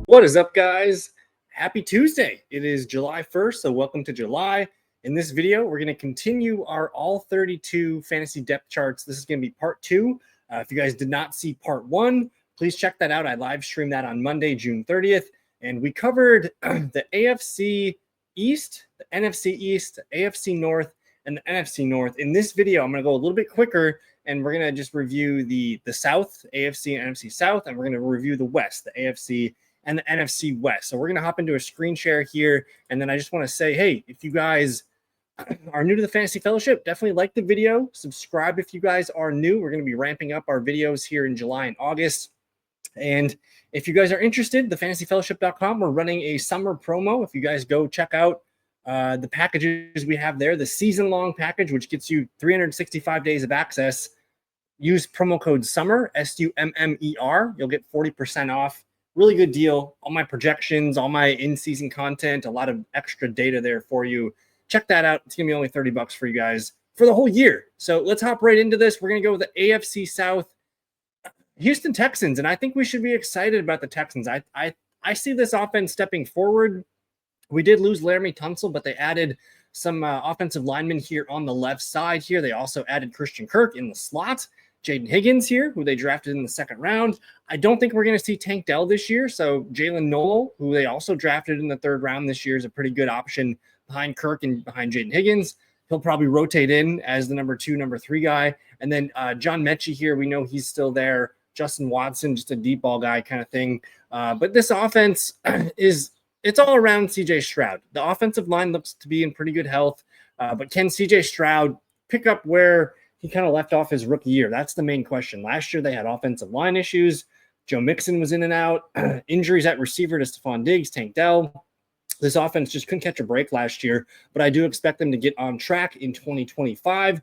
What is up, guys? Happy Tuesday. It is July 1st, so welcome to July. In this video, we're going to continue our all 32 fantasy depth charts. This is going to be part 2. If you guys did not see part 1, please check that out. I live streamed that on Monday, June 30th, and we covered the AFC East, the NFC East, the AFC North, and the NFC North. In this video, I'm going to go a little bit quicker, and we're going to just review the South, AFC and NFC South, and we're going to review the West, the AFC and the NFC West. So we're going to hop into a screen share here. And then I just want to say, hey, if you guys are new to the Fantasy Fellowship, definitely like the video. Subscribe if you guys are new. We're going to be ramping up our videos here in July and August. And if you guys are interested, thefantasyfellowship.com, we're running a summer promo. If you guys go check out the packages we have there, the season-long package, which gets you 365 days of access, use promo code SUMMER, SUMMER. You'll get 40% off. Really good deal. All my projections, all my in-season content, a lot of extra data there for you. Check that out. It's going to be only $30 for you guys for the whole year. So let's hop right into this. We're going to go with the AFC South, Houston Texans, and I think we should be excited about the Texans. I see this offense stepping forward. We did lose Laramie Tunsil, but they added some offensive linemen here on the left side here. They also added Christian Kirk in the slot. Jaden Higgins here, who they drafted in the second round. I don't think we're going to see Tank Dell this year. So Jalen Noel, who they also drafted in the third round this year, is a pretty good option behind Kirk and behind Jaden Higgins. He'll probably rotate in as the number 2, number 3 guy. And then John Mechie here, we know he's still there. Justin Watson, just a deep ball guy kind of thing. But this offense it's all around CJ Stroud. The offensive line looks to be in pretty good health. But can CJ Stroud pick up where he kind of left off his rookie year? That's the main question. Last year, they had offensive line issues. Joe Mixon was in and out. Injuries at receiver to Stephon Diggs, Tank Dell. This offense just couldn't catch a break last year, but I do expect them to get on track in 2025.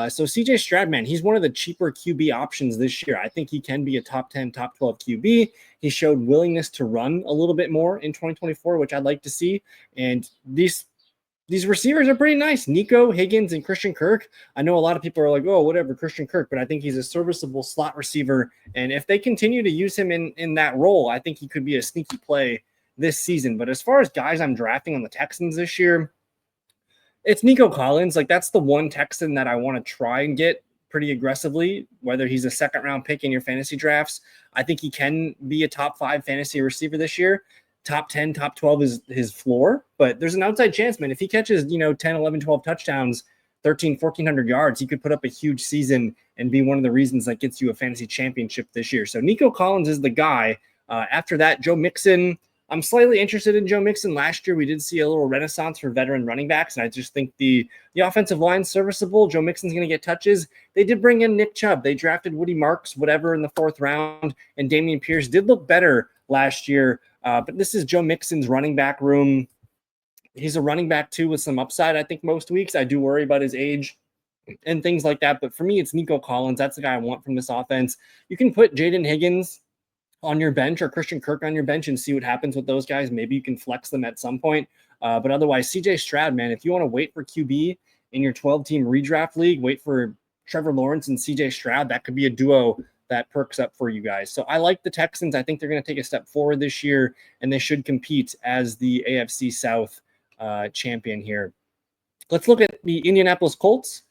So CJ Stroud, man, he's one of the cheaper QB options this year. I think he can be a top 10, top 12 QB. He showed willingness to run a little bit more in 2024, which I'd like to see. And these receivers are pretty nice. Nico, Higgins, and Christian Kirk. I know a lot of people are like, oh, whatever, Christian Kirk, but I think he's a serviceable slot receiver. And if they continue to use him in that role, I think he could be a sneaky play this season. But as far as guys I'm drafting on the Texans this year, it's Nico Collins. Like, that's the one Texan that I want to try and get pretty aggressively, whether he's a second-round pick in your fantasy drafts. I think he can be a top 5 fantasy receiver this year. Top 10, top 12 is his floor, but there's an outside chance, man. If he catches, 10, 11, 12 touchdowns, 1,400 yards, he could put up a huge season and be one of the reasons that gets you a fantasy championship this year. So Nico Collins is the guy. After that, Joe Mixon. I'm slightly interested in Joe Mixon. Last year, we did see a little renaissance for veteran running backs, and I just think the offensive line's serviceable. Joe Mixon's going to get touches. They did bring in Nick Chubb. They drafted Woody Marks, whatever, in the 4th round, and Dameon Pierce did look better last year. But this is Joe Mixon's running back room. He's a running back, too, with some upside, I think, most weeks. I do worry about his age and things like that. But for me, it's Nico Collins. That's the guy I want from this offense. You can put Jaden Higgins on your bench or Christian Kirk on your bench and see what happens with those guys. Maybe you can flex them at some point. But otherwise, CJ Stroud, man, if you want to wait for QB in your 12-team redraft league, wait for Trevor Lawrence and CJ Stroud. That could be a duo that perks up for you guys. So I like the Texans. I think they're going to take a step forward this year, and they should compete as the AFC South champion here. Let's look at the Indianapolis Colts.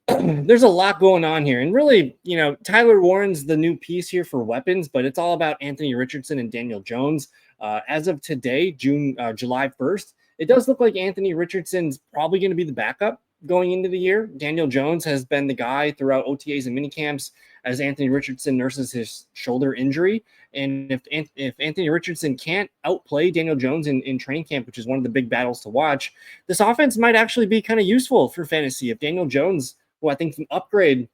There's a lot going on here. And really, Tyler Warren's the new piece here for weapons, but it's all about Anthony Richardson and Daniel Jones. As of today, July 1st, it does look like Anthony Richardson's probably going to be the backup going into the year. Daniel Jones has been the guy throughout OTAs and minicamps as Anthony Richardson nurses his shoulder injury. And if Anthony Richardson can't outplay Daniel Jones in training camp, which is one of the big battles to watch, this offense might actually be kind of useful for fantasy. If Daniel Jones, who I think is an upgrade,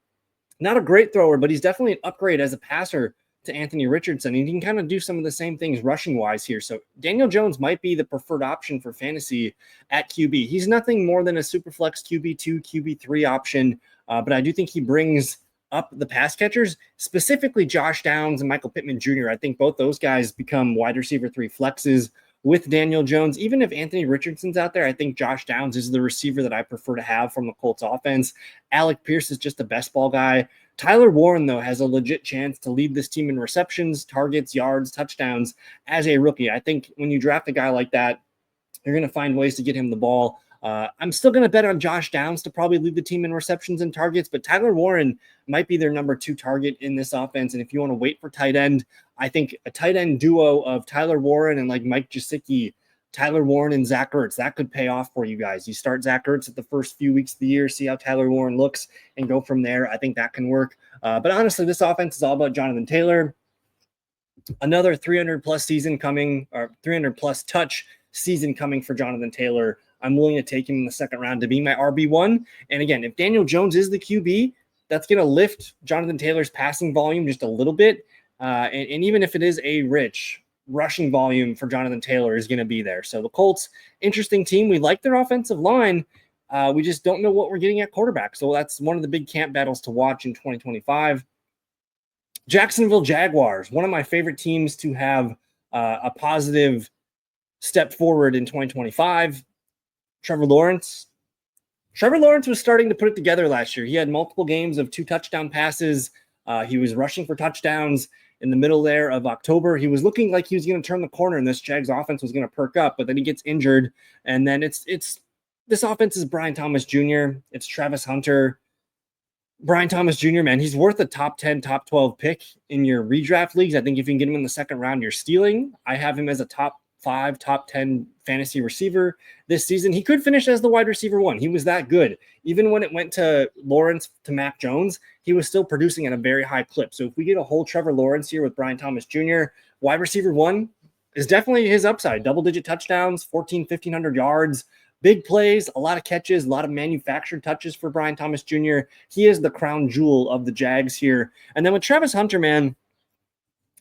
not a great thrower, but he's definitely an upgrade as a passer to Anthony Richardson. And he can kind of do some of the same things rushing-wise here. So Daniel Jones might be the preferred option for fantasy at QB. He's nothing more than a superflex QB2, QB3 option, but I do think he brings up the pass catchers, specifically Josh Downs and Michael Pittman Jr. I think both those guys become wide receiver 3 flexes with Daniel Jones. Even if Anthony Richardson's out there, I think Josh Downs is the receiver that I prefer to have from the Colts offense. Alec Pierce is just the best ball guy. Tyler Warren, though, has a legit chance to lead this team in receptions, targets, yards, touchdowns as a rookie. I think when you draft a guy like that, you're going to find ways to get him the ball. I'm still going to bet on Josh Downs to probably lead the team in receptions and targets, but Tyler Warren might be their number 2 target in this offense. And if you want to wait for tight end, I think a tight end duo of Tyler Warren and like Mike Gesicki, Tyler Warren and Zach Ertz, that could pay off for you guys. You start Zach Ertz at the first few weeks of the year, see how Tyler Warren looks, and go from there. I think that can work. But honestly, this offense is all about Jonathan Taylor. Another 300-plus season coming, or 300-plus touch season coming for Jonathan Taylor. I'm willing to take him in the second round to be my RB1. And again, if Daniel Jones is the QB, that's going to lift Jonathan Taylor's passing volume just a little bit. And even if it is a rich rushing volume for Jonathan Taylor is going to be there. So the Colts, interesting team. We like their offensive line. We just don't know what we're getting at quarterback. So that's one of the big camp battles to watch in 2025. Jacksonville Jaguars, one of my favorite teams to have a positive step forward in 2025. Trevor Lawrence was starting to put it together last year. He had multiple games of 2 touchdown passes. He was rushing for touchdowns in the middle there of October. He was looking like he was going to turn the corner and this Jags offense was going to perk up, but then he gets injured. And then it's this offense is Brian Thomas Jr. It's Travis Hunter. Brian Thomas Jr., man, he's worth a top 10, top 12 pick in your redraft leagues. I think if you can get him in the second round, you're stealing. I have him as a top 5, top 10 fantasy receiver this season. He could finish as the wide receiver 1. He was that good. Even when it went to Lawrence to Mac Jones, he was still producing at a very high clip. So if we get a whole Trevor Lawrence here with Brian Thomas Jr., wide receiver 1 is definitely his upside. Double-digit touchdowns, 1,500 yards, big plays, a lot of catches, a lot of manufactured touches for Brian Thomas Jr. He is the crown jewel of the Jags here. And then with Travis Hunter, man,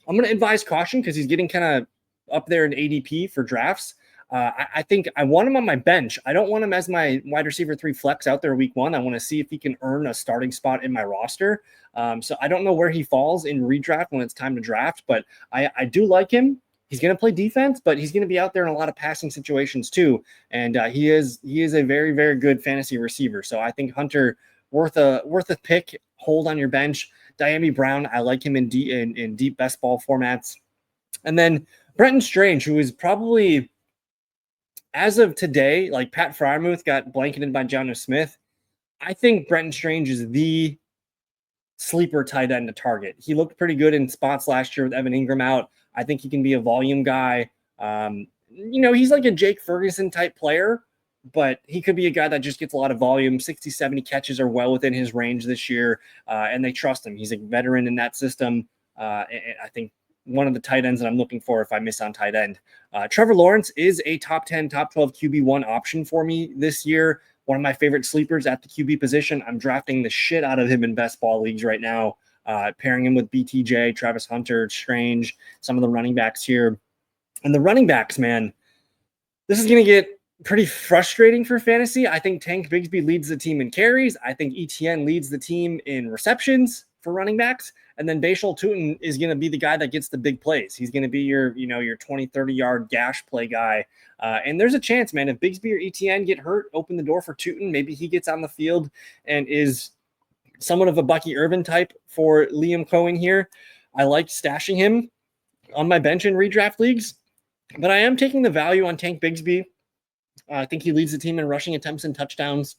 I'm going to advise caution because he's getting kind of up there in ADP for drafts. I think I want him on my bench. I don't want him as my wide receiver 3 flex out there week 1. I want to see if he can earn a starting spot in my roster. So I don't know where he falls in redraft when it's time to draft, but I do like him. He's going to play defense, but he's going to be out there in a lot of passing situations too. And he is a very, very good fantasy receiver. So I think Hunter worth a pick, hold on your bench. Diami Brown, I like him in deep best ball formats. And then Brenton Strange, who is probably, as of today, like Pat Freiermuth got blanketed by Jonnu Smith. I think Brenton Strange is the sleeper tight end to target. He looked pretty good in spots last year with Evan Ingram out. I think he can be a volume guy. He's like a Jake Ferguson type player, but he could be a guy that just gets a lot of volume. 60, 70 catches are well within his range this year, and they trust him. He's a veteran in that system. And I think one of the tight ends that I'm looking for if I miss on tight end. Trevor Lawrence is a top 10, top 12 QB1 option for me this year. One of my favorite sleepers at the QB position. I'm drafting the shit out of him in best ball leagues right now, pairing him with BTJ, Travis Hunter, Strange, some of the running backs here. And the running backs, man, this is going to get pretty frustrating for fantasy. I think Tank Bigsby leads the team in carries. I think ETN leads the team in receptions for running backs. And then Bashal Tutin is going to be the guy that gets the big plays. He's going to be your 20, 30-yard gash play guy. And there's a chance, man, if Bigsby or ETN get hurt, open the door for Tutin. Maybe he gets on the field and is somewhat of a Bucky Irvin type for Liam Cohen here. I like stashing him on my bench in redraft leagues, but I am taking the value on Tank Bigsby. I think he leads the team in rushing attempts and touchdowns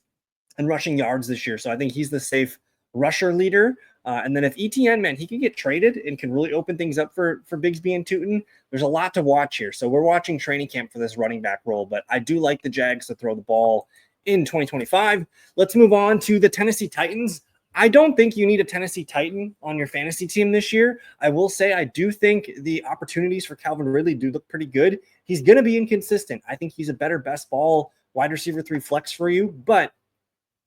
and rushing yards this year. So I think he's the safe rusher leader. And then if ETN, man, he can get traded and can really open things up for Bigsby and Tutin. There's a lot to watch here. So we're watching training camp for this running back role, but I do like the Jags to throw the ball in 2025. Let's move on to the Tennessee Titans. I don't think you need a Tennessee Titan on your fantasy team this year. I will say I do think the opportunities for Calvin Ridley do look pretty good. He's going to be inconsistent. I think he's a better best ball wide receiver 3 flex for you, but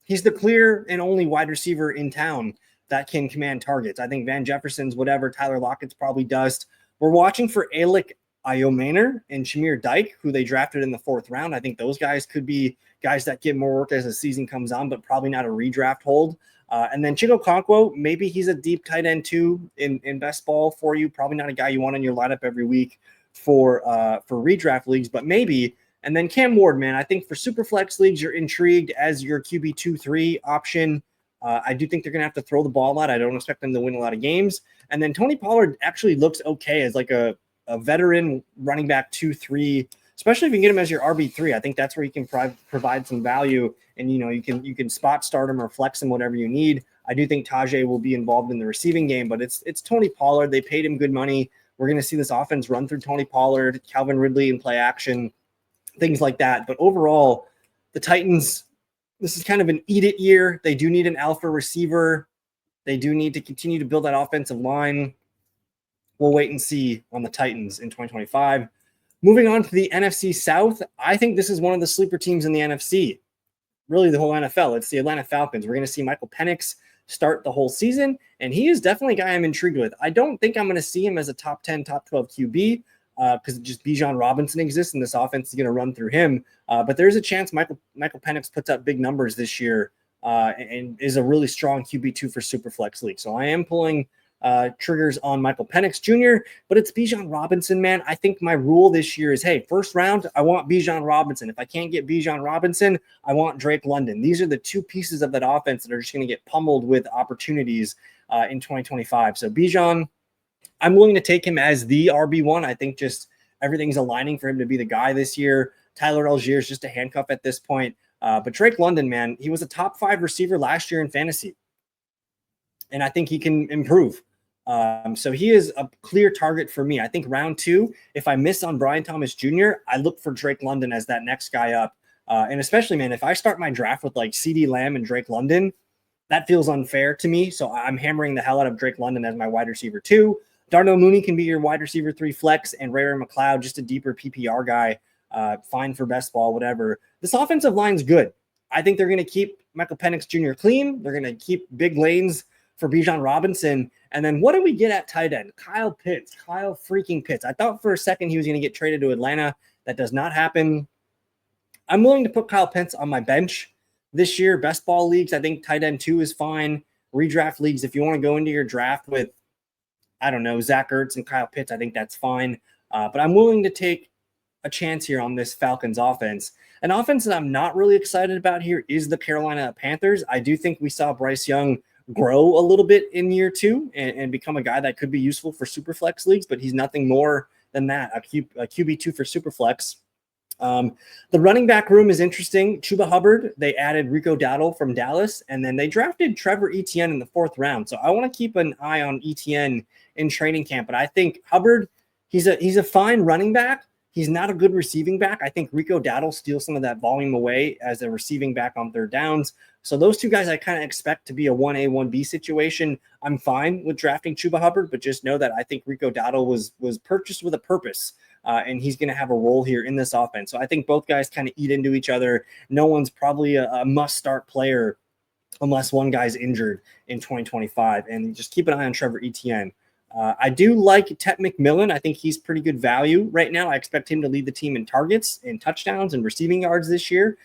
he's the clear and only wide receiver in town that can command targets. I think Van Jefferson's whatever, Tyler Lockett's probably dust. We're watching for Alec Iomaner and Shamir Dyke, who they drafted in the 4th round. I think those guys could be guys that get more work as the season comes on, but probably not a redraft hold. And then Chico Conquo, maybe he's a deep tight end too in best ball for you. Probably not a guy you want in your lineup every week for redraft leagues, but maybe. And then Cam Ward, man, I think for super flex leagues, you're intrigued as your QB 2-3 option. I do think they're going to have to throw the ball a lot. I don't expect them to win a lot of games. And then Tony Pollard actually looks okay as like a veteran running back 2-3, especially if you can get him as your RB3. I think that's where you can provide some value, and you can spot start him or flex him, whatever you need. I do think Tajay will be involved in the receiving game, but it's Tony Pollard. They paid him good money. We're going to see this offense run through Tony Pollard, Calvin Ridley in play action, things like that. But overall, the Titans, this is kind of an eat it year. They do need an alpha receiver. They do need to continue to build that offensive line. We'll wait and see on the Titans in 2025. Moving on to the NFC South, I think this is one of the sleeper teams in the NFC. Really, the whole NFL. It's the Atlanta Falcons. We're going to see Michael Penix start the whole season, and he is definitely a guy I'm intrigued with. I don't think I'm going to see him as a top 10, top 12 QB because just Bijan Robinson exists, and this offense is going to run through him. But there's a chance Michael Penix puts up big numbers this year and is a really strong QB2 for Superflex League. So I am pulling triggers on Michael Penix Jr., but it's Bijan Robinson, man. I think my rule this year is, hey, first round, I want Bijan Robinson. If I can't get Bijan Robinson, I want Drake London. These are the two pieces of that offense that are just going to get pummeled with opportunities in 2025. So Bijan, I'm willing to take him as the RB1. I think just everything's aligning for him to be the guy this year. Tyler Algier is just a handcuff at this point. But Drake London, man, he was a top 5 receiver last year in fantasy, and I think he can improve. So he is a clear target for me. I think round 2, if I miss on Brian Thomas Jr., I look for Drake London as that next guy up. And especially, man, if I start my draft with like CeeDee Lamb and Drake London, that feels unfair to me. So I'm hammering the hell out of Drake London as my wide receiver 2. Darnell Mooney can be your wide receiver 3 flex, and Ray McLeod, just a deeper PPR guy, fine for best ball, whatever. This offensive line's good. I think they're going to keep Michael Penix Jr. clean. They're going to keep big lanes for Bijan Robinson. And then what do we get at tight end? Kyle freaking Pitts. I thought for a second he was going to get traded to Atlanta. That does not happen. I'm willing to put Kyle Pitts on my bench this year. Best ball leagues, I think tight end 2 is fine. Redraft leagues, if you want to go into your draft with, I don't know, Zach Ertz and Kyle Pitts, I think that's fine. But I'm willing to take a chance here on this Falcons offense. An offense that I'm not really excited about here is the Carolina Panthers. I do think we saw Bryce Young grow a little bit in year 2 and become a guy that could be useful for Superflex leagues, but he's nothing more than that, a QB2 for Superflex. The running back room is interesting. Chuba Hubbard, they added Rico Dowdle from Dallas, and then they drafted Trevor Etienne in the 4th round. So I want to keep an eye on Etienne in training camp, but I think Hubbard, he's a fine running back. He's not a good receiving back. I think Rico Dowdle steals some of that volume away as a receiving back on 3rd downs. So those two guys I kind of expect to be a 1A, 1B situation. I'm fine with drafting Chuba Hubbard, but just know that I think Rico Dowdle was purchased with a purpose, and he's going to have a role here in this offense. So I think both guys kind of eat into each other. No one's probably a must-start player unless one guy's injured in 2025. And just keep an eye on Trevor Etienne. I do like Tet McMillan. I think he's pretty good value right now. I expect him to lead the team in targets, in touchdowns, and receiving yards this year.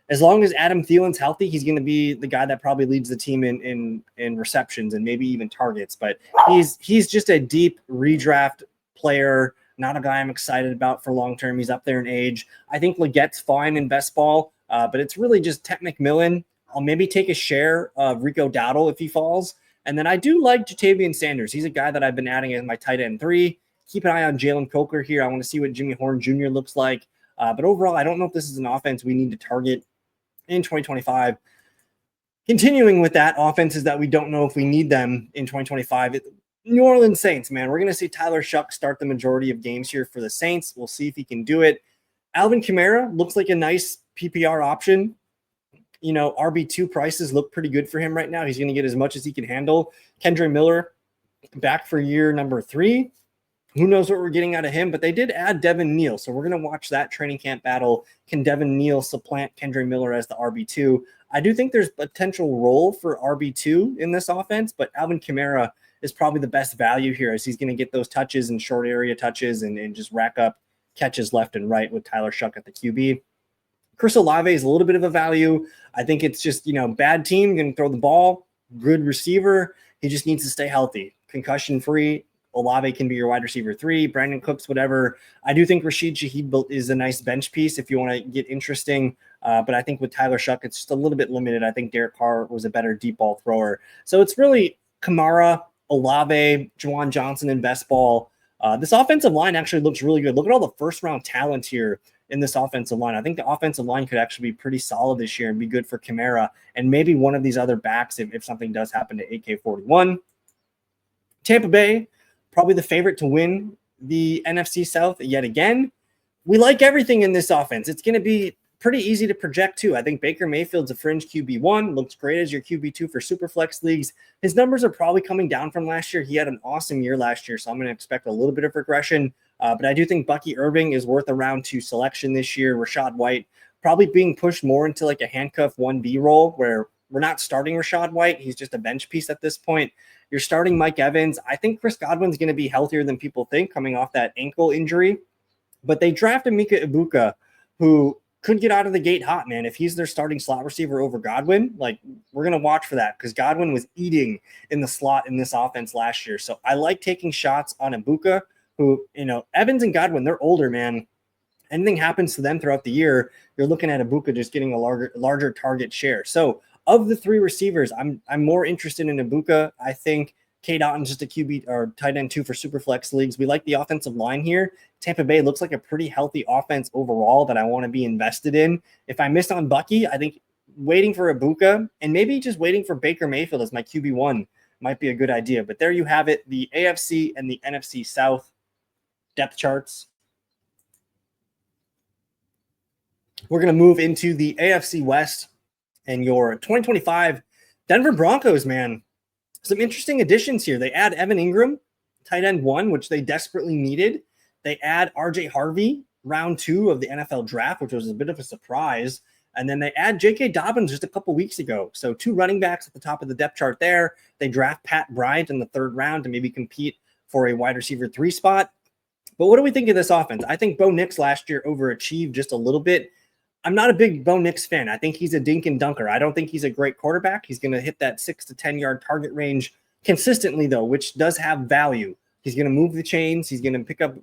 As long as Adam Thielen's healthy, he's going to be the guy that probably leads the team in receptions and maybe even targets. But he's just a deep redraft player, not a guy I'm excited about for long term. He's up there in age. I think Legette's fine in best ball, but it's really just Tet McMillan. I'll maybe take a share of Rico Dowdle if he falls. And then I do like Jatavian Sanders. He's a guy that I've been adding as my tight end 3. Keep an eye on Jalen Coker here. I want to see what Jimmy Horn Jr. looks like. But overall, I don't know if this is an offense we need to target in 2025. Continuing with that, offenses that we don't know if we need them in 2025. New Orleans Saints, man. We're going to see Tyler Shuck start the majority of games here for the Saints. We'll see if he can do it. Alvin Kamara looks like a nice PPR option. You know, RB2 prices look pretty good for him right now. He's going to get as much as he can handle. Kendre Miller back for year number 3. Who knows what we're getting out of him, but they did add Devin Neal. So we're going to watch that training camp battle. Can Devin Neal supplant Kendre Miller as the RB2? I do think there's potential role for RB2 in this offense, but Alvin Kamara is probably the best value here as he's going to get those touches and short area touches and just rack up catches left and right with Tyler Shuck at the QB. Chris Olave is a little bit of a value. I think it's just, bad team, going to throw the ball, good receiver. He just needs to stay healthy, concussion-free. Olave can be your wide receiver 3, Brandon Cooks, whatever. I do think Rashid Shaheed is a nice bench piece if you want to get interesting. But I think with Tyler Shuck, it's just a little bit limited. I think Derek Carr was a better deep ball thrower. So it's really Kamara, Olave, Juwan Johnson, and best ball. This offensive line actually looks really good. Look at all the first-round talent here in this offensive line. I think the offensive line could actually be pretty solid this year and be good for Kamara and maybe one of these other backs if something does happen to AK-41. Tampa Bay, probably the favorite to win the NFC South yet again. We like everything in this offense. It's going to be pretty easy to project too. I think Baker Mayfield's a fringe QB1, looks great as your QB2 for Superflex leagues. His numbers are probably coming down from last year. He had an awesome year last year, so I'm going to expect a little bit of regression. But I do think Bucky Irving is worth a round 2 selection this year. Rashad White probably being pushed more into like a handcuff 1B role where we're not starting Rashad White. He's just a bench piece at this point. You're starting Mike Evans. I think Chris Godwin's going to be healthier than people think coming off that ankle injury. But they drafted Mika Ibuka, who could get out of the gate hot, man. If he's their starting slot receiver over Godwin, like we're going to watch for that because Godwin was eating in the slot in this offense last year. So I like taking shots on Ibuka, who, Evans and Godwin, they're older, man. Anything happens to them throughout the year, you're looking at Ibuka just getting a larger target share. So of the 3 receivers, I'm more interested in Ibuka. I think K. Dotton's just a QB or tight end 2 for Superflex leagues. We like the offensive line here. Tampa Bay looks like a pretty healthy offense overall that I want to be invested in. If I missed on Bucky, I think waiting for Ibuka and maybe just waiting for Baker Mayfield as my QB1 might be a good idea. But there you have it, the AFC and the NFC South depth charts. We're going to move into the AFC West and your 2025 Denver Broncos, man. Some interesting additions here. They add Evan Ingram, tight end 1, which they desperately needed. They add RJ Harvey, round 2 of the NFL draft, which was a bit of a surprise. And then they add J.K. Dobbins just a couple weeks ago. So 2 running backs at the top of the depth chart there. They draft Pat Bryant in the 3rd round to maybe compete for a wide receiver 3 spot. But what do we think of this offense? I think Bo Nix last year overachieved just a little bit. I'm not a big Bo Nix fan. I think he's a dink and dunker. I don't think he's a great quarterback. He's going to hit that 6 to 10 yard target range consistently, though, which does have value. He's going to move the chains. He's going to pick up,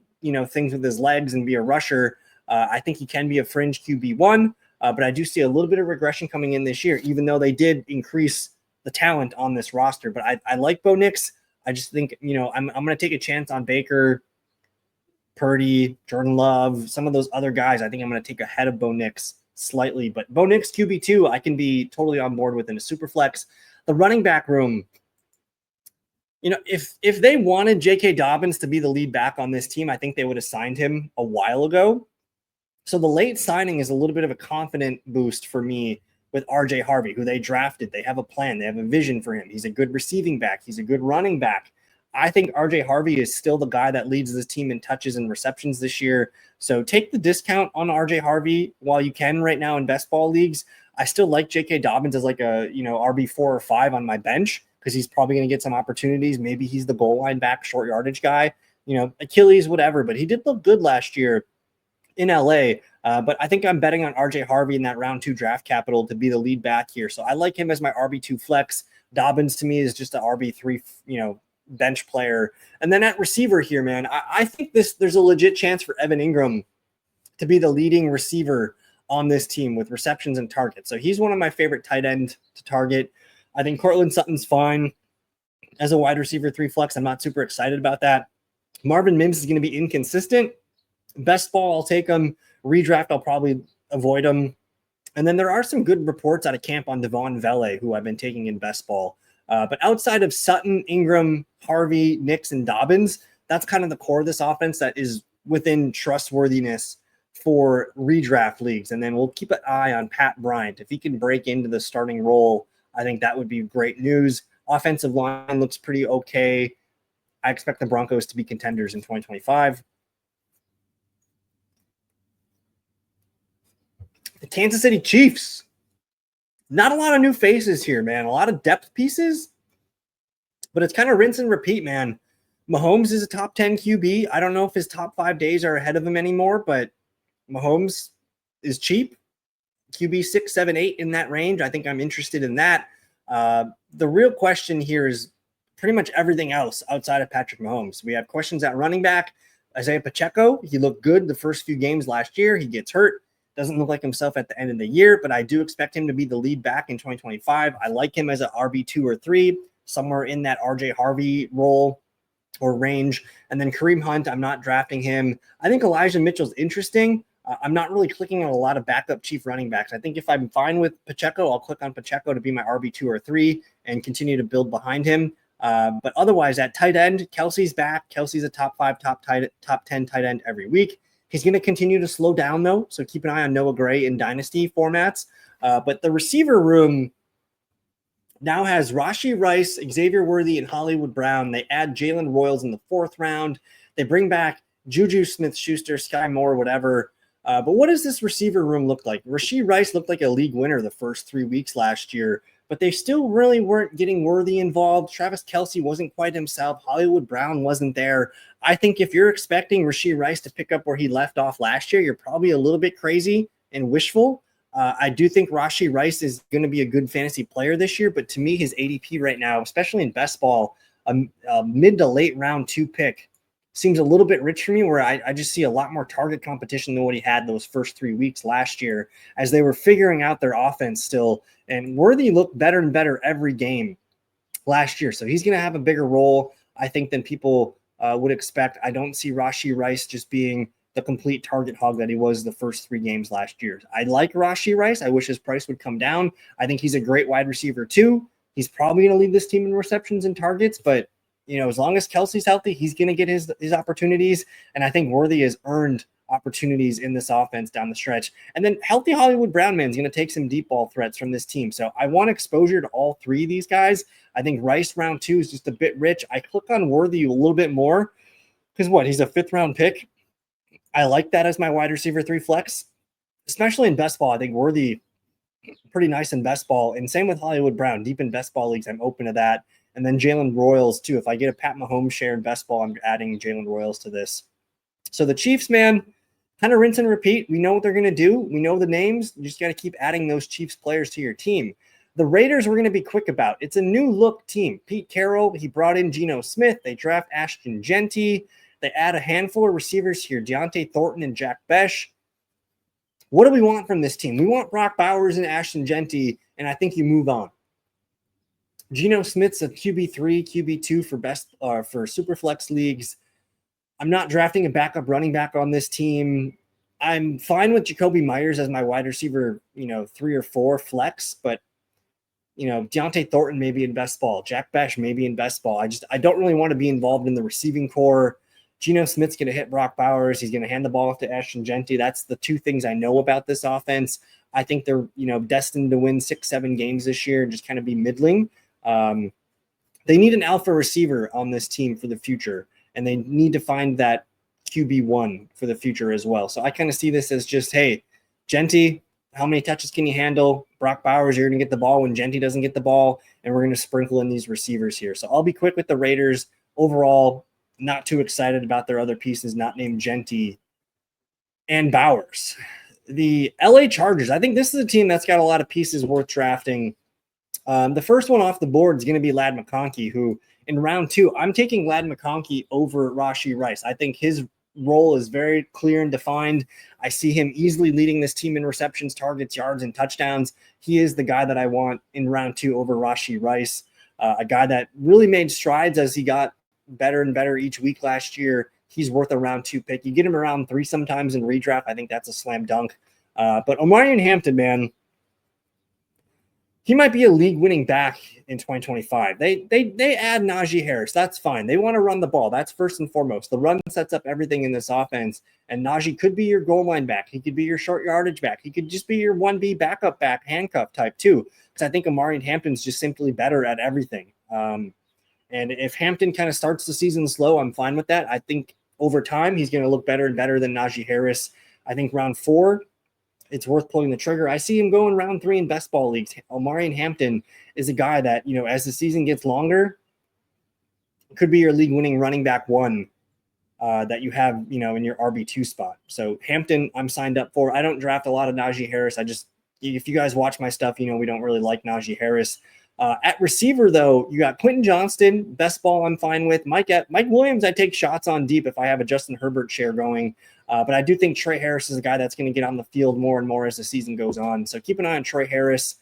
things with his legs and be a rusher. I think he can be a fringe QB1, but I do see a little bit of regression coming in this year, even though they did increase the talent on this roster. But I like Bo Nix. I just think, I'm going to take a chance on Baker, Purdy, Jordan Love, some of those other guys. I think I'm going to take ahead of Bo Nix slightly, but Bo Nix QB2, I can be totally on board with in a super flex. The running back room, if they wanted J.K. Dobbins to be the lead back on this team, I think they would have signed him a while ago. So the late signing is a little bit of a confident boost for me with RJ Harvey, who they drafted. They have a plan. They have a vision for him. He's a good receiving back. He's a good running back. I think RJ Harvey is still the guy that leads this team in touches and receptions this year. So take the discount on RJ Harvey while you can right now in best ball leagues. I still like J.K. Dobbins as like a, RB4 or 5 on my bench because he's probably going to get some opportunities. Maybe he's the goal line back, short yardage guy, Achilles, whatever. But he did look good last year in LA. But I think I'm betting on RJ Harvey in that round 2 draft capital to be the lead back here. So I like him as my RB2 flex. Dobbins to me is just an RB3, bench player. And then at receiver here, man, I think there's a legit chance for Evan Ingram to be the leading receiver on this team with receptions and targets. So he's one of my favorite tight end to target. I think Cortland Sutton's fine as a wide receiver 3 flex. I'm not super excited about that. Marvin Mims is going to be inconsistent. Best ball, I'll take him. Redraft, I'll probably avoid him. And then there are some good reports out of camp on Devon Vele, who I've been taking in best ball. But outside of Sutton, Ingram, Harvey, Nix, and Dobbins, that's kind of the core of this offense that is within trustworthiness for redraft leagues. And then we'll keep an eye on Pat Bryant. If he can break into the starting role, I think that would be great news. Offensive line looks pretty okay. I expect the Broncos to be contenders in 2025. The Kansas City Chiefs. Not a lot of new faces here, man. A lot of depth pieces, but it's kind of rinse and repeat, man. Mahomes is a top 10 QB. I don't know if his top 5 days are ahead of him anymore, but Mahomes is cheap. QB 6, 7, 8 in that range. I think I'm interested in that. The real question here is pretty much everything else outside of Patrick Mahomes. We have questions at running back. Isaiah Pacheco, he looked good the first few games last year. He gets hurt. Doesn't look like himself at the end of the year, but I do expect him to be the lead back in 2025. I like him as an RB2 or 3, somewhere in that RJ Harvey role or range. And then Kareem Hunt, I'm not drafting him. I think Elijah Mitchell's interesting. I'm not really clicking on a lot of backup chief running backs. I think if I'm fine with Pacheco, I'll click on Pacheco to be my RB2 or 3 and continue to build behind him. But otherwise, at tight end, Kelsey's back. Kelsey's a top 5, top 10 tight end every week. He's going to continue to slow down, though, so keep an eye on Noah Gray in dynasty formats. But the receiver room now has Rashee Rice, Xavier Worthy, and Hollywood Brown. They add Jalen Royals in the 4th round. They bring back Juju Smith-Schuster, Sky Moore, whatever. But what does this receiver room look like? Rashee Rice looked like a league winner the first 3 weeks last year, but they still really weren't getting Worthy involved. Travis Kelce wasn't quite himself. Hollywood Brown wasn't there. I think if you're expecting Rashee Rice to pick up where he left off last year, you're probably a little bit crazy and wishful. I do think Rashee Rice is going to be a good fantasy player this year, but to me, his ADP right now, especially in best ball, a mid to late round 2 pick, seems a little bit rich for me, where I just see a lot more target competition than what he had those first 3 weeks last year as they were figuring out their offense still. And Worthy looked better and better every game last year. So he's going to have a bigger role, I think, than people would expect. I don't see Rashee Rice just being the complete target hog that he was the first 3 games last year. I like Rashee Rice. I wish his price would come down. I think he's a great wide receiver too. He's probably going to lead this team in receptions and targets, but as long as Kelsey's healthy, he's going to get his opportunities. And I think Worthy has earned opportunities in this offense down the stretch. And then healthy Hollywood Brown man is going to take some deep ball threats from this team. So I want exposure to all 3 of these guys. I think Rice round 2 is just a bit rich. I click on Worthy a little bit more because he's a 5th round pick. I like that as my wide receiver 3 flex, especially in best ball. I think Worthy pretty nice in best ball, and same with Hollywood Brown. Deep in best ball leagues, I'm open to that. And then Jalen Royals too. If I get a Pat Mahomes share in best ball, I'm adding Jalen Royals to this. So the Chiefs, man, kind of rinse and repeat. We know what they're going to do. We know the names. You just got to keep adding those Chiefs players to your team. The Raiders, we're going to be quick about. It's a new look team. Pete Carroll, he brought in Geno Smith. They draft Ashton Genty. They add a handful of receivers here, Deontay Thornton and Jack Besh. What do we want from this team? We want Brock Bowers and Ashton Genty, and I think you move on. Geno Smith's a QB3, QB2 for Superflex leagues. I'm not drafting a backup running back on this team. I'm fine with Jacoby Myers as my wide receiver, 3 or 4 flex, but Deontay Thornton maybe in best ball, Jack Besh maybe in best ball. I don't really want to be involved in the receiving core. Geno Smith's going to hit Brock Bowers. He's going to hand the ball off to Ashton Genty. That's the 2 things I know about this offense. I think they're, destined to win 6-7 games this year and just kind of be middling. They need an alpha receiver on this team for the future, and they need to find that QB1 for the future as well. So I kind of see this as just, hey, Genty, how many touches can you handle? Brock Bowers, you're going to get the ball when Genty doesn't get the ball, and we're going to sprinkle in these receivers here. So I'll be quick with the Raiders. Overall, not too excited about their other pieces, not named Genty and Bowers. The LA Chargers, I think this is a team that's got a lot of pieces worth drafting. The first one off the board is going to be Ladd McConkey, who in round 2, I'm taking Ladd McConkey over Rashee Rice. I think his role is very clear and defined. I see him easily leading this team in receptions, targets, yards, and touchdowns. He is the guy that I want in round 2 over Rashee Rice, a guy that really made strides as he got better and better each week last year. He's worth a round 2 pick. You get him around 3 sometimes in redraft. I think that's a slam dunk. But Omarion Hampton, man, he might be a league-winning back in 2025. They add Najee Harris. That's fine. They want to run the ball. That's first and foremost. The run sets up everything in this offense, and Najee could be your goal line back. He could be your short yardage back. He could just be your 1B backup back, handcuff type too, because I think Omarion Hampton's just simply better at everything. And if Hampton kind of starts the season slow, I'm fine with that. I think over time he's going to look better and better than Najee Harris. I think round 4, it's worth pulling the trigger. I see him going round 3 in best ball leagues. Omarion Hampton is a guy that, as the season gets longer, could be your league-winning running back 1 that you have, in your RB2 spot. So Hampton, I'm signed up for. I don't draft a lot of Najee Harris. If you guys watch my stuff, we don't really like Najee Harris. At receiver, though, you got Quentin Johnston, best ball I'm fine with. Mike Williams, I take shots on deep if I have a Justin Herbert share going. But I do think Trey Harris is a guy that's going to get on the field more and more as the season goes on. So keep an eye on Trey Harris.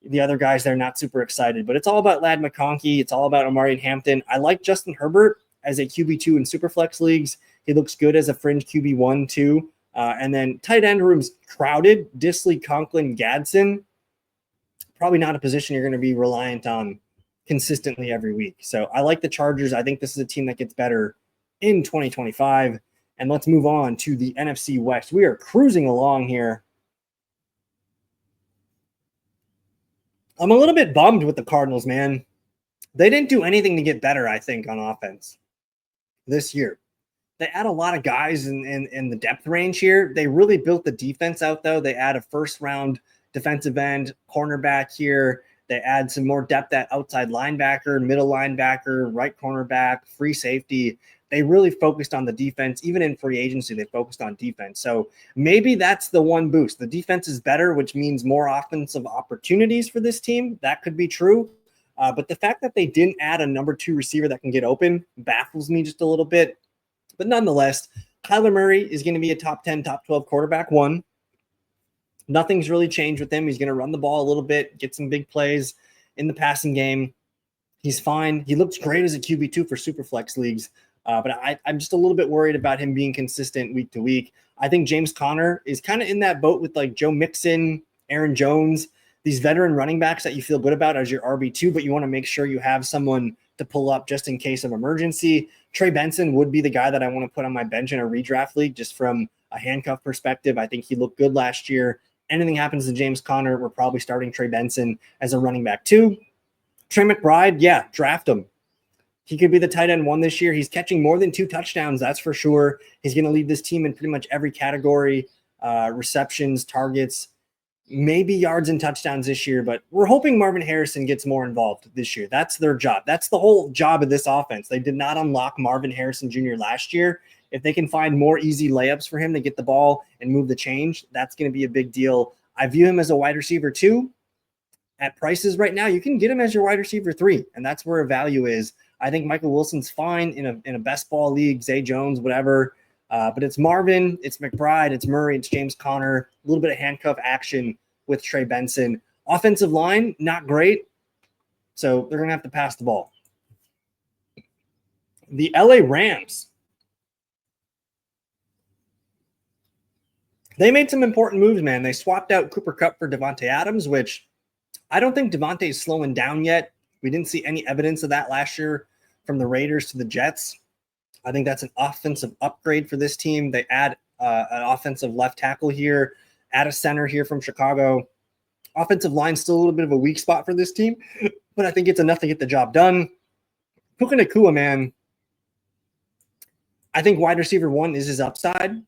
The other guys, they're not super excited. But it's all about Ladd McConkey. It's all about Amari Hampton. I like Justin Herbert as a QB2 in Superflex leagues. He looks good as a fringe QB1, too. And then tight end room's crowded. Disley, Conklin, Gadsden. Probably not a position you're going to be reliant on consistently every week. So I like the Chargers. I think this is a team that gets better in 2025. And let's move on to the NFC West. We are cruising along here. I'm a little bit bummed with the Cardinals, man. They didn't do anything to get better, I think, on offense this year. They add a lot of guys in the depth range here. They really built the defense out, though. They add a first-round defensive end, cornerback here. They add some more depth at outside linebacker, middle linebacker, right cornerback, free safety. They really focused on the defense. Even in free agency, they focused on defense. So maybe that's the one boost. The defense is better, which means more offensive opportunities for this team. That could be true. But the fact that they didn't add a number 2 receiver that can get open baffles me just a little bit. But nonetheless, Kyler Murray is going to be a top 10, top 12 quarterback 1. Nothing's really changed with him. He's going to run the ball a little bit, get some big plays in the passing game. He's fine. He looks great as a QB2 for Superflex leagues. But I'm just a little bit worried about him being consistent week to week. I think James Conner is kind of in that boat with like Joe Mixon, Aaron Jones, these veteran running backs that you feel good about as your RB2, but you want to make sure you have someone to pull up just in case of emergency. Trey Benson would be the guy that I want to put on my bench in a redraft league just from a handcuff perspective. I think he looked good last year. Anything happens to James Conner, we're probably starting Trey Benson as a running back 2. Trey McBride, yeah, draft him. He could be the tight end 1 this year. He's catching more than 2 touchdowns, that's for sure. He's going to lead this team in pretty much every category, receptions, targets, maybe yards and touchdowns this year. But we're hoping Marvin Harrison gets more involved this year. That's their job. That's the whole job of this offense. They did not unlock Marvin Harrison Jr. last year. If they can find more easy layups for him to get the ball and move the change, that's going to be a big deal. I view him as a wide receiver 2. At prices right now, you can get him as your wide receiver 3, and that's where a value is. I think Michael Wilson's fine in a best ball league, Zay Jones, whatever. But it's Marvin, it's McBride, it's Murray, it's James Conner, a little bit of handcuff action with Trey Benson. Offensive line, not great. So they're going to have to pass the ball. The LA Rams. They made some important moves, man. They swapped out Cooper Kupp for Devontae Adams, which I don't think Devontae is slowing down yet. We didn't see any evidence of that last year from the Raiders to the Jets. I think that's an offensive upgrade for this team. They add an offensive left tackle here, add a center here from Chicago. Offensive line still a little bit of a weak spot for this team, but I think it's enough to get the job done. Puka Nacua, man, I think wide receiver 1 is his upside.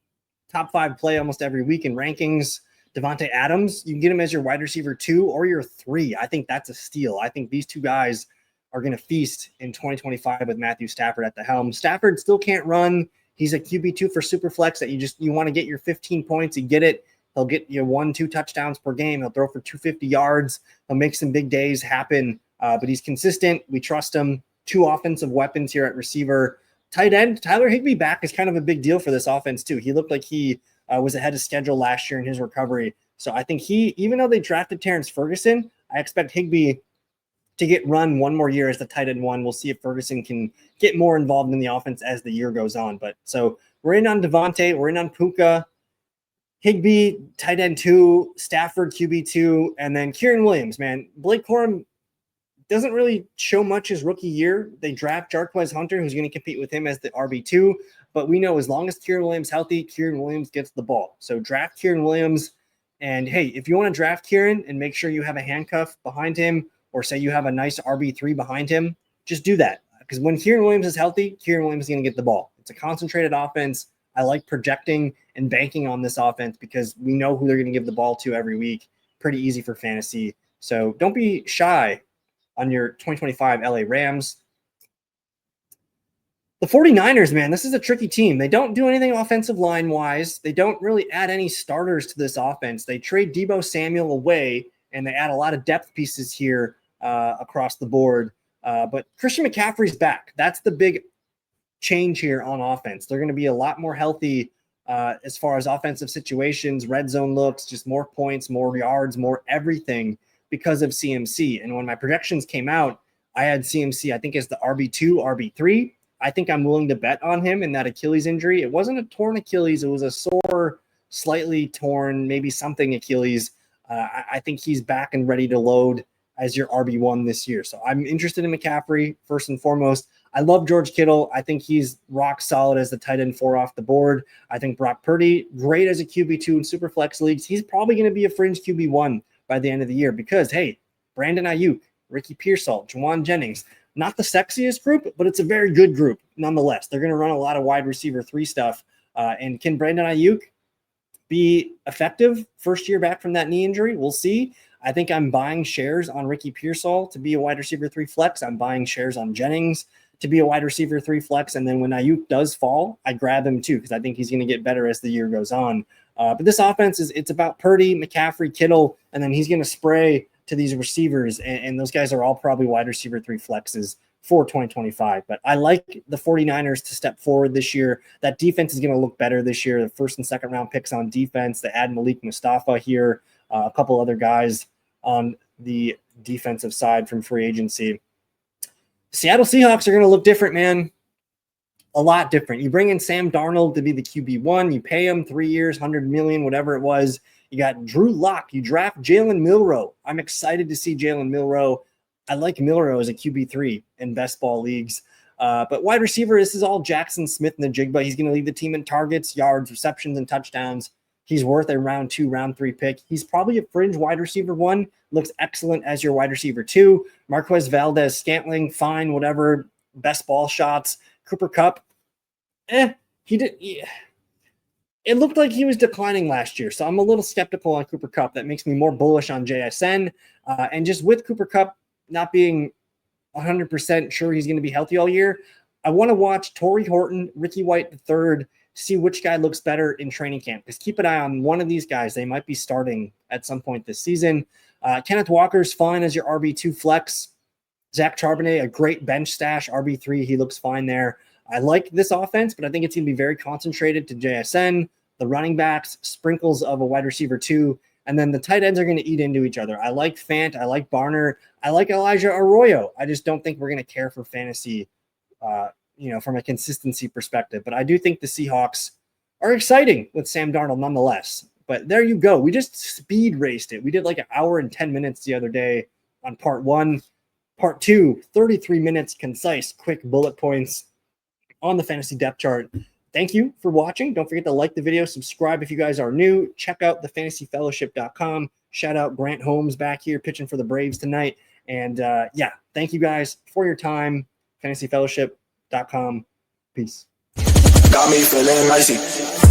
Top 5 play almost every week in rankings. Devontae Adams, you can get him as your wide receiver 2 or your 3. I think that's a steal. I think these 2 guys are going to feast in 2025 with Matthew Stafford at the helm. Stafford still can't run. He's a QB2 for Superflex that you want to get your 15 points. You get it. He'll get you 1-2 touchdowns per game. He'll throw for 250 yards. He'll make some big days happen, but he's consistent. We trust him. 2 offensive weapons here at receiver. Tight end, Tyler Higbee back is kind of a big deal for this offense too. He looked like he was ahead of schedule last year in his recovery. So I think even though they drafted Terrence Ferguson, I expect Higbee to get run one more year as the tight end 1. We'll see if Ferguson can get more involved in the offense as the year goes on. But so we're in on Devontae, we're in on Puka, Higbee, tight end 2, Stafford, QB2, and then Kieran Williams, man. Blake Corum doesn't really show much his rookie year. They draft Jarquez Hunter, who's going to compete with him as the RB2. But we know as long as Kieran Williams is healthy, Kieran Williams gets the ball. So draft Kieran Williams. And, hey, if you want to draft Kieran and make sure you have a handcuff behind him or say you have a nice RB3 behind him, just do that. Because when Kieran Williams is healthy, Kieran Williams is going to get the ball. It's a concentrated offense. I like projecting and banking on this offense because we know who they're going to give the ball to every week. Pretty easy for fantasy. So don't be shy on your 2025 LA Rams. The 49ers, man, this is a tricky team. They don't do anything offensive line-wise. They don't really add any starters to this offense. They trade Deebo Samuel away, and they add a lot of depth pieces here across the board. But Christian McCaffrey's back. That's the big change here on offense. They're going to be a lot more healthy as far as offensive situations, red zone looks, just more points, more yards, more everything because of CMC. And when my projections came out, I had CMC, I think, as the RB2, RB3. I think I'm willing to bet on him in that Achilles injury. It wasn't a torn Achilles. It was a sore, slightly torn, maybe something Achilles. I think he's back and ready to load as your RB1 this year. So I'm interested in McCaffrey first and foremost. I love George Kittle. I think he's rock solid as the tight end 4 off the board. I think Brock Purdy, great as a QB2 in Superflex leagues. He's probably going to be a fringe QB1 by the end of the year because, hey, Brandon Ayuk, Ricky Pearsall, Juwan Jennings, not the sexiest group, but it's a very good group nonetheless. They're going to run a lot of wide receiver 3 stuff. And can Brandon Ayuk be effective first year back from that knee injury? We'll see. I think I'm buying shares on Ricky Pearsall to be a wide receiver 3 flex. I'm buying shares on Jennings to be a wide receiver 3 flex. And then when Ayuk does fall, I grab him too because I think he's going to get better as the year goes on. But this offense it's about Purdy, McCaffrey, Kittle, and then he's going to spray to these receivers, and those guys are all probably wide receiver 3 flexes for 2025. But I like the 49ers to step forward this year. That defense is going to look better this year. The first and second round picks on defense. They add Malik Mustafa here, a couple other guys on the defensive side from free agency. Seattle Seahawks are going to look different, man. A lot different. You bring in Sam Darnold to be the QB1. You pay him 3 years, $100 million, whatever it was. You got Drew Lock. You draft Jalen Milroe. I'm excited to see Jalen Milroe. I like Milroe as a QB3 in best ball leagues. But wide receiver, this is all Jackson Smith in the Jigba. He's going to lead the team in targets, yards, receptions, and touchdowns. He's worth a round 2, round 3 pick. He's probably a fringe wide receiver 1. Looks excellent as your wide receiver 2. Marquez Valdez, Scantling, fine, whatever. Best ball shots. Cooper Kupp, he did. Yeah. It looked like he was declining last year, so I'm a little skeptical on Cooper Kupp. That makes me more bullish on JSN. And just with Cooper Kupp not being 100% sure he's going to be healthy all year, I want to watch Torrey Horton, Ricky White III, see which guy looks better in training camp. Because keep an eye on one of these guys. They might be starting at some point this season. Kenneth Walker's fine as your RB2 flex. Zach Charbonnet, a great bench stash, RB3. He looks fine there. I like this offense, but I think it's going to be very concentrated to JSN, the running backs, sprinkles of a wide receiver 2, and then the tight ends are going to eat into each other. I like Fant. I like Barner. I like Elijah Arroyo. I just don't think we're going to care for fantasy, from a consistency perspective. But I do think the Seahawks are exciting with Sam Darnold nonetheless. But there you go. We just speed raced it. We did like an hour and 10 minutes the other day on part 1. Part 2, 33 minutes, concise, quick bullet points on the fantasy depth chart. Thank you for watching. Don't forget to like the video, subscribe if you guys are new. Check out thefantasyfellowship.com. Shout out Grant Holmes back here pitching for the Braves tonight. And thank you guys for your time. Fantasyfellowship.com. Peace. Got me feeling icy.